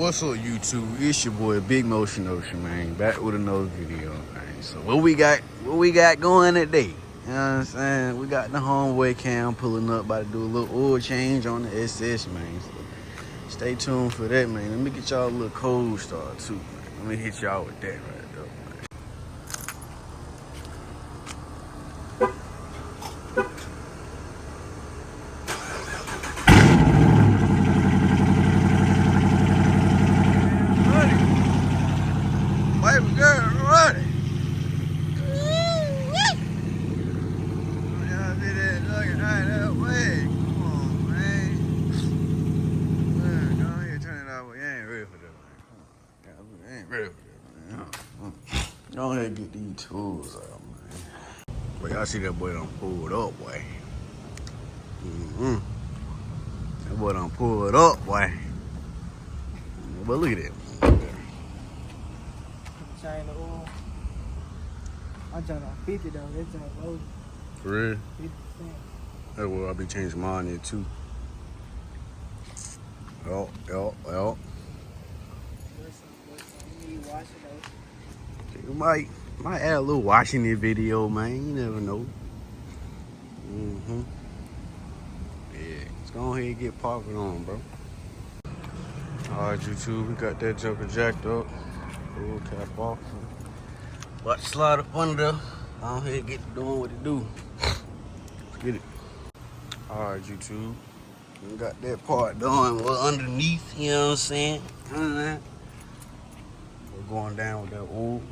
What's up, YouTube? It's your boy Big Motion Ocean, man. Back with another video, man. So what we got going today? You know what I'm saying? We got the homeboy cam pulling up, about to do a little oil change on the SS, man. So stay tuned for that, man. Let me get y'all a little cold start too, man. Let me hit y'all with that right there, man. Baby girl, ready. Y'all see that looking right that way. Come on, man. Man, go ahead, turn it off. You ain't ready for that, man. Come on. You ain't ready for that, man. Go ahead and get these tools out, man. But y'all see that boy done pulled up, boy. That boy done pulled up, boy. But look at that. China oil. I jumped on 50 though. That jump low. For real? 50%. That's what I'll be changing mine here too. Yo. You need to wash it though. You might add a little washing this video, man. You never know. Yeah, let's go ahead and get popping on, bro. Alright, YouTube, we got that joker jacked up. Full cap off. Watch slide up under there. Go ahead and get doing what it do. Let's get it. Alright, YouTube. We got that part done. We're underneath, you know what I'm saying? We're going down with that oil.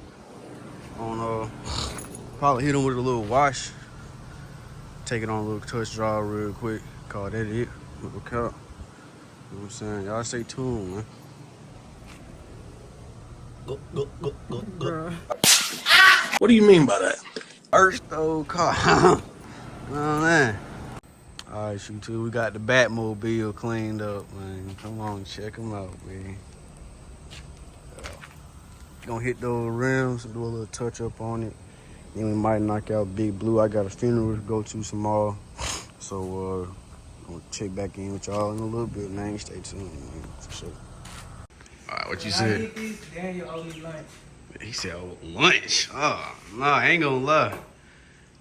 Probably hit them with a little wash. Take it on a little touch dry real quick. Call that it. Little cup. You know what I'm saying? Y'all stay tuned, man. Go. What do you mean by that? First old car. Oh, man. Alright, YouTube, we got the Batmobile cleaned up, man. Come on, check them out, man. Gonna hit those rims and do a little touch up on it. Then we might knock out Big Blue. I got a funeral to go to tomorrow. So, I'm gonna check back in with y'all in a little bit, man. Stay tuned, man, for sure. Alright, what you said? Daniel owe me lunch. He said, oh, lunch? Oh, nah, I ain't gonna lie.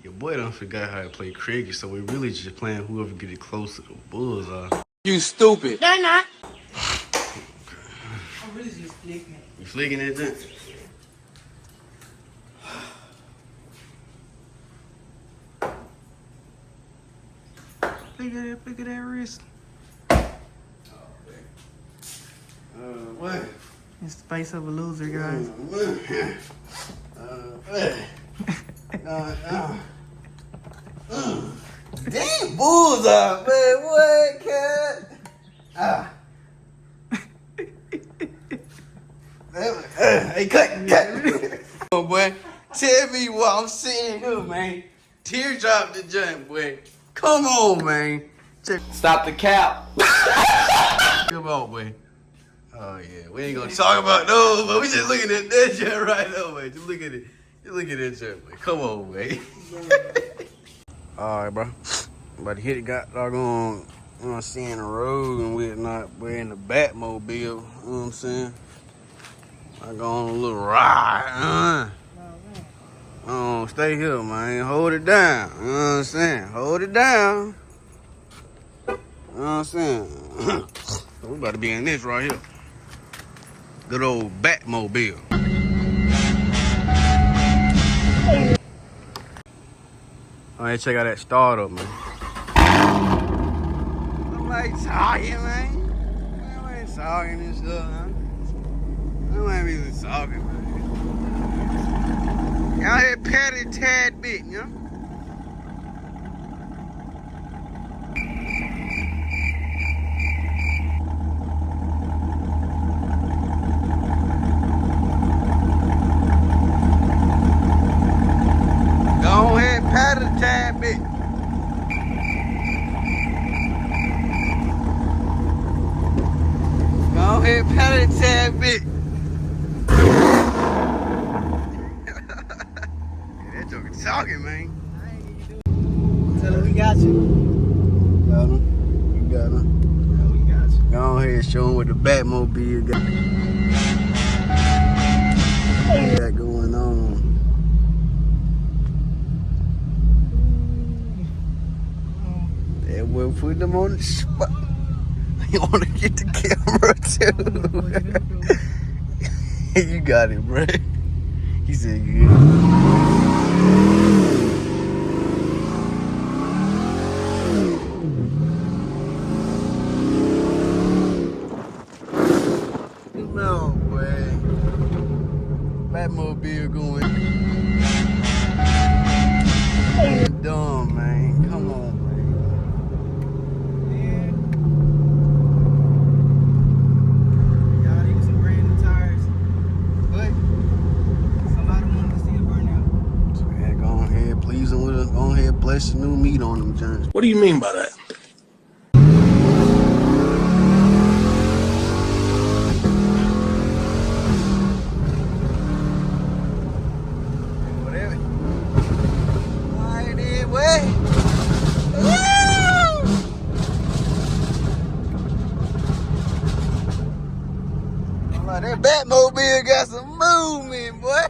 Your boy done forgot how to play cricket, so we really just playing whoever get it close to the bullseye. You stupid. They're not. I'm really just flicking it. You flicking that thing? Look at that wrist. What? It's the face of a loser, guys. Damn bullseye, man. What, cat? Hey, cut. Oh, boy. Tell me what I'm saying here, man. Teardrop the joint, boy. Come on, man. Stop the cap. Come on, boy. Oh, yeah. We ain't gonna talk about those, but we just looking at that joint right now, man. Just look at it. Just look at that joint, man. Come on, man. All right, bro. About to hit it, got doggone, you know what I'm saying, the road and whatnot. We're in the Batmobile, you know what I'm saying? I go on a little ride, Oh, stay here, man. Hold it down. You know what I'm saying? Hold it down. You know what I'm saying? We about to be in this right here. Good old Batmobile. All right, check out that startup, man. I'm like talking, man. I'm like talking and stuff, man. I'm not really talking, man. Y'all here petty tad bit, you know? Go ahead, pat it a tad bit. Go ahead, pat it a tad bit. That joker talking, man. Tell him we got you. Got him. You got him. Yeah, we got you. Go ahead and show them what the Batmobile got going on. That will put them on the spot. You want to get the camera too. You got it, bro. He said, yeah. No, boy. Batmobile going dumb, man. Come on, Man. Y'all, these some brand new tires. But somebody wanted to see a burnout. so, yeah, go ahead, please, and go ahead, bless the new meat on them, Jones. What do you mean by that? Whatever. Right there, way. Like that Batmobile got some movement, boy.